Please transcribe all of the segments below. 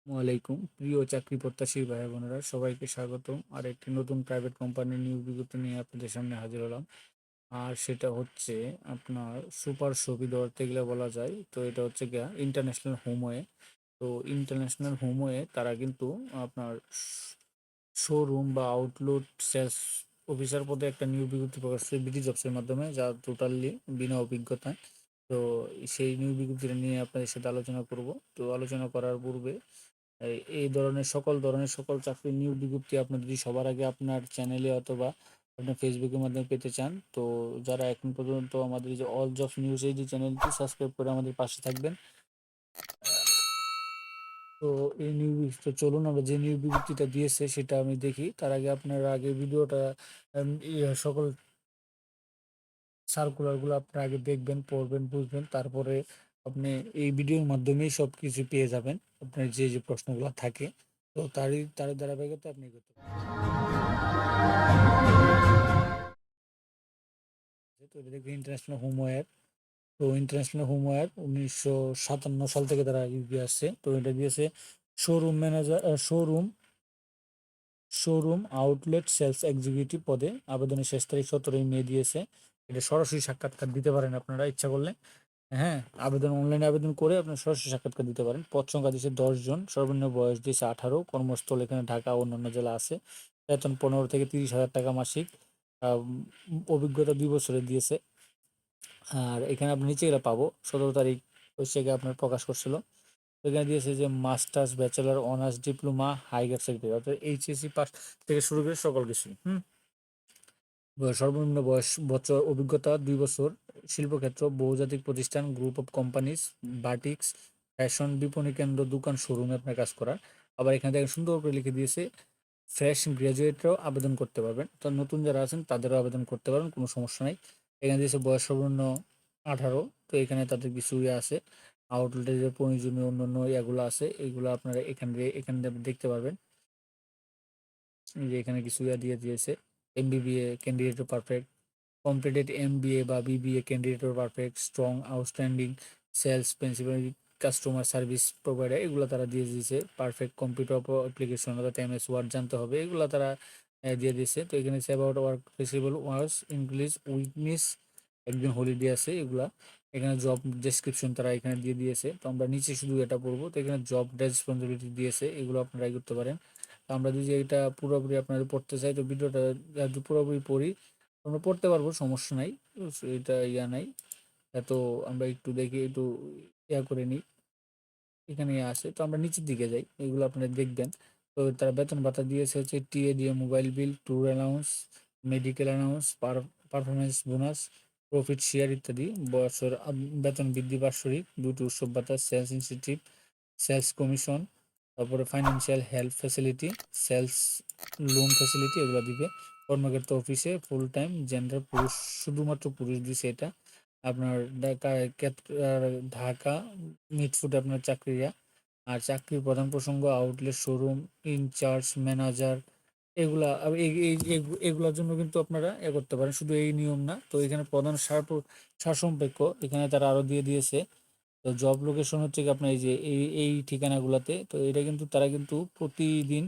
ওয়ালাইকুম। প্রিয় চাকরি প্রত্যাশী ভাই বোনেরা সবাইকে স্বাগতম। আর একটি নতুন প্রাইভেট কোম্পানির নিয়োগ বিজ্ঞপ্তি নিয়ে আপনাদের সামনে হাজির হলাম। আর সেটা হচ্ছে আপনার সুপার শপি ধরতে গেলে বলা যায়। তো এটা হচ্ছে গিয়া ইন্টারন্যাশনাল হোমওয়ে। তো ইন্টারন্যাশনাল হোমওয়ে তারা কিন্তু আপনার শোরুম বা আউটলেট সেলস অফিসার পদে একটা নিয়োগ বিজ্ঞপ্তি প্রকাশ করে বিডি জবসের মাধ্যমে, যা টোটালি বিনা অভিজ্ঞতায়। তো সেই নিয়োগ বিজ্ঞপ্তিটা নিয়ে আপনাদের সাথে আলোচনা করব। তো আলোচনা করার পূর্বে এই ধরনের সকল চাকরির নিয়োগ বিজ্ঞপ্তি আপনি যদি সবার আগে আপনার চ্যানেলে অথবা আপনার ফেসবুকের মাধ্যমে পেতে চান, তো যারা এখন পর্যন্ত আমাদের এই যে অল জবস নিউজ এই যে চ্যানেলটি সাবস্ক্রাইব করে আমাদের পাশে থাকবেন। তো এই নিউজ তো চলুন আমরা যে নিউজ বিজ্ঞপ্তিটা দিয়েছে সেটা আমি দেখি। তার আগে আপনারা আগে ভিডিওটা সকল সার্কুলারগুলো আপনারা আগে দেখবেন, পড়বেন, বুঝবেন। তারপরে আপনি এই ভিডিওর মাধ্যমেই সবকিছু পেয়ে যাবেন আপনার যে প্রশ্নগুলো থাকে। তো তারই ধারাবাহিকতা আপনি করতে পারেন। তো এটা দেখবেন ইন্টারন্যাশনাল হোমওয়্যার। তো ইন্টারন্যাশনাল হোমওয়্যার 1957 সাল থেকে তারা দিয়ে আসছে। তো এটা দিয়েছে showroom manager, showroom outlet sales executive পদে। আবেদনের শেষ তারিখ 17ই মে দিয়েছে। এটা সরাসরি সাক্ষাৎকার দিতে পারেন আপনারা ইচ্ছা করলে। হ্যাঁ, অনলাইনে আবেদন করে আপনার সরাসরি সাক্ষাৎকার দিতে পারেন। পদ সংখ্যা দিয়েছে 10 জন, সর্বনিম্ন বয়স দিয়েছে 18, কর্মস্থল এখানে ঢাকা ও অন্যান্য জেলা আছে। বেতন 15 থেকে 30 হাজার টাকা মাসিক। অভিজ্ঞতা 2 বছরের দিয়েছে। আর এখানে আপনি নিচে গেলে পাবো 17 তারিখ হচ্ছে গিয়ে আপনার প্রকাশ করছিল। তো এখানে দিয়েছে যে masters, bachelor, honours, diploma, hire secondary অর্থাৎ এইচএসসি পাস থেকে শুরু করে সকল কিছু। সর্বনিম্ন বয়স বছর, অভিজ্ঞতা 2 বছর। শিল্পক্ষেত্র বহুজাতিক প্রতিষ্ঠান, group of companies, batiks, fashion, বিপণী কেন্দ্র, দোকান, শোরুমে আপনার কাজ করার। আবার এখানে দেখেন সুন্দর করে লিখে দিয়েছে ফ্রেশ গ্রাজুয়েটরাও আবেদন করতে পারবেন। তো নতুন যারা আছেন তাদেরও আবেদন করতে পারেন, কোনো সমস্যা নাই। এখানে দিয়েছে বয়স সর্বনিম্ন 18। তো এখানে তাদের কিছু ইয়ে আছে, আউটলেটের যে প্রয়োজনীয় অন্যান্য ইয়াগুলো আছে, এগুলো আপনারা এখানে দেখতে পারবেন। এই যে এখানে কিছু ইয়া দিয়ে দিয়েছে। এমবিবিএ ক্যান্ডিডেট পারফেক্ট, কমপ্লিটেড এমবিএ বা BBA candidate perfect, strong outstanding sales principal, customer service provider, এগুলো তারা দিয়ে দিয়েছে। পারফেক্ট কম্পিউটার অ্যাপ্লিকেশন অর্থাৎ এমএস ওয়ার্ড জানতে হবে, এগুলো তারা দিয়ে দিয়েছে। তো এখানে about work feasible worse English weakness, একদিন হলিডে আছে, এগুলা। এখানে জব ডেসক্রিপশন তারা এখানে দিয়ে দিয়েছে। তো আমরা নিচে শুধু এটা পড়বো। তো এখানে জব রেসপন্সিবিলিটি দিয়েছে, এগুলো আপনারা করতে পারেন। তো আমরা যদি এটা পুরোপুরি আপনাদের পড়তে চাই, তো ভিডিওটা যদি পুরোপুরি পড়ি আমরা পড়তে পারবো, সমস্যা নাই। এটা ইয়া নাই এত। আমরা একটু দেখি, একটু ইয়া করে নিই। এখানে আছে, তো আমরা নিচের দিকে যাই, এগুলো আপনারা দেখবেন। তো তারা বেতন ভাতা দিয়েছে হচ্ছে টিএ দিয়ে mobile bill, tour allowance, medical allowance, performance bonus, profit share ইত্যাদি। বেতন বৃদ্ধি বাৎসরিক, দুটি উৎসব ভাতা, সেলস ইনসেন্টিভ, সেলস কমিশন, তারপরে financial help facility, sales loan facility, এগুলো দিবে। কর্মক্ষেত্র অফিসে ফুল টাইম, জেন্ডার পুরুষ, শুধুমাত্র পুরুষ দিছে এটা। আপনার ঢাকা মিটফুট আপনার চাকরিরা। আর চাকরির প্রধান প্রসঙ্গ আউটলেট, শোরুম ইনচার্জ, ম্যানেজার, এগুলা এগুলার জন্য কিন্তু আপনারা করতে পারেন। শুধু এই নিয়ম না, তো এখানে প্রধান সারসংক্ষেপ এখানে তারা আরো দিয়ে দিয়েছে। তো জব লোকেশন হচ্ছে কি আপনার এই যে এই ঠিকানাগুলোতে। তো এটা কিন্তু তারা কিন্তু প্রতিদিন,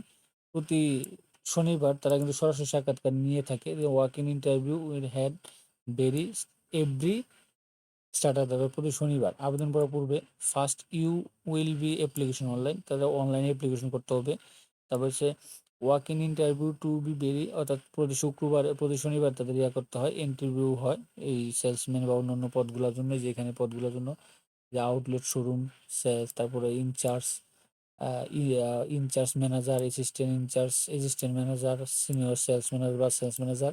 প্রতি শনিবার তারা কিন্তু সরাসরি সাক্ষাৎকার নিয়ে থাকে। Walk in interview will had very every starter দেবে প্রতি শনিবার। আবেদন করার পূর্বে first you will be application online, তাদের অনলাইনে অ্যাপ্লিকেশন করতে হবে। তারপর হচ্ছে walk in interview to be very, অর্থাৎ প্রতি শুক্রবার, প্রতি শনিবার তাদের ইয়া করতে হয়, ইন্টারভিউ হয় এই সেলসম্যান বা অন্যান্য পদগুলোর জন্য, যেখানে পদগুলোর জন্য যে আউটলেট, শোরুম সেলস, তারপরে incharge, incharge manager, assistant manager, senior sales manager বা সেলস ম্যানেজার,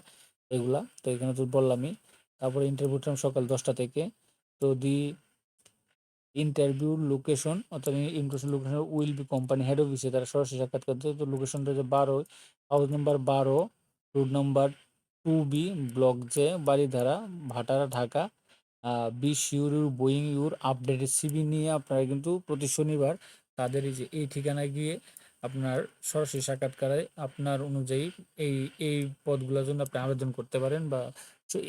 এগুলা। তো এখানে তো বললামই। তারপরে ইন্টারভিউ টাইম সকাল 10টা থেকে। তো ইন্টারভিউ লোকেশন, অর্থাৎ interview location will be company head অফিসে তারা সরাসরি সাক্ষাৎকার দেয়। তো লোকেশনটা যে 12, house number 12, road number 2B, block J, Baridhara, Bhatara, Dhaka. 20 your Boeing your updated CV নিয়ে আপনারা কিন্তু প্রতি শনিবার তাদের এই যে এই ঠিকানায় গিয়ে আপনার সরাসরি সাক্ষাৎকারে আপনার অনুযায়ী এই এই পদগুলোর জন্য আপনি আবেদন করতে পারেন বা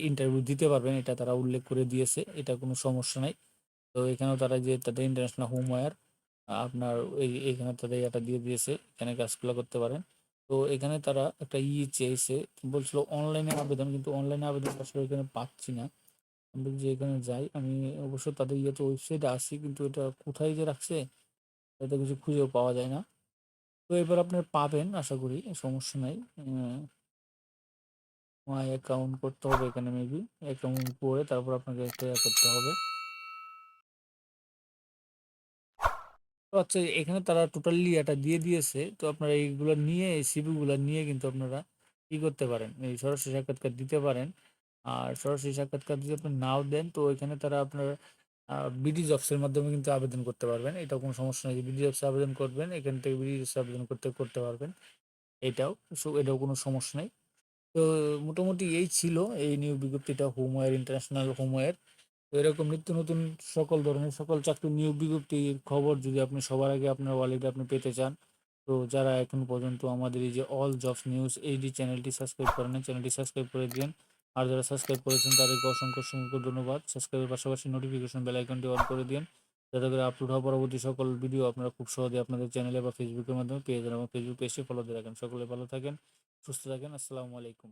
ইন্টারভিউ দিতে পারবেন। এটা তারা উল্লেখ করে দিয়েছে, এটা কোনো সমস্যা নাই। তো এখানেও তারা যে তাদের ইন্টারন্যাশনাল হোমওয়্যার আপনার এইখানে তাদের এটা দিয়ে দিয়েছে, এখানে কাজগুলো করতে পারেন। তো এখানে তারা একটা চেয়েছে, বলছিল অনলাইনে আবেদন, কিন্তু অনলাইনে আবেদন আসলে এখানে পাচ্ছি না। আমি যে এখানে যাই, আমি অবশ্য তাদের ইয়েতে ওয়েবসাইটে আসি, কিন্তু এটা কোথায় যে রাখছে এটা কিছু খুঁজেও পাওয়া যায় না। তো এবার আপনার পাবেন আশা করি, সমস্যা নাই। মাই অ্যাকাউন্ট করতে হবে এখানে, মেবি অ্যাকাউন্ট করে তারপর আপনাকে একটা করতে হবে। তো আচ্ছা, এখানে তারা টোটালি এটা দিয়ে দিয়েছে, তো আপনারা এইগুলো নিয়ে, এই সিভি গুলো নিয়ে কিন্তু আপনারা কি করতে পারেন, এই সরাসরি সাক্ষাৎকার দিতে পারেন। আর সরাসরি সাক্ষাৎকার যদি আপনি নাও দেন, তো এখানে তারা আপনার বিডি জবসের মাধ্যমে কিন্তু আবেদন করতে পারবেন। এটা কোনো সমস্যা নেই, বিডি জবসে আবেদন করবেন, এখান থেকে বিডি জবসে আবেদন করতে করতে পারবেন। এটাও কোনো সমস্যা নেই। তো মোটামুটি এই ছিল এই নিয়োগ বিজ্ঞপ্তিটা, হোমওয়্যার, ইন্টারন্যাশনাল হোমওয়্যার। তো এরকম নিত্য নতুন সকল ধরনের সকল চাকরির নিয়োগ বিজ্ঞপ্তির খবর যদি আপনি সবার আগে আপনার ওয়ালেটে আপনি পেতে চান, তো যারা এখন পর্যন্ত আমাদের এই যে অল জবস নিউজ এইচডি চ্যানেলটি সাবস্ক্রাইব করেন নাই, চ্যানেলটি সাবস্ক্রাইব করে দিন। আর যারা সাবস্ক্রাইব করেছেন তাদেরকে অসংখ্য অসংখ্য ধন্যবাদ। সাবস্ক্রাইবের পাশাপাশি নোটিফিকেশন বেল আইকনটি অন করে দিন, যাতে করে আপলোড হওয়া পরবর্তী সকল ভিডিও আপনারা খুব সহজে আপনাদের চ্যানেলে বা ফেসবুকের মাধ্যমে পেয়ে যান, এবং ফেসবুক পেজটি ফলো দিয়ে রাখেন। সকলে ভালো থাকেন, সুস্থ থাকেন। আসসালামু আলাইকুম।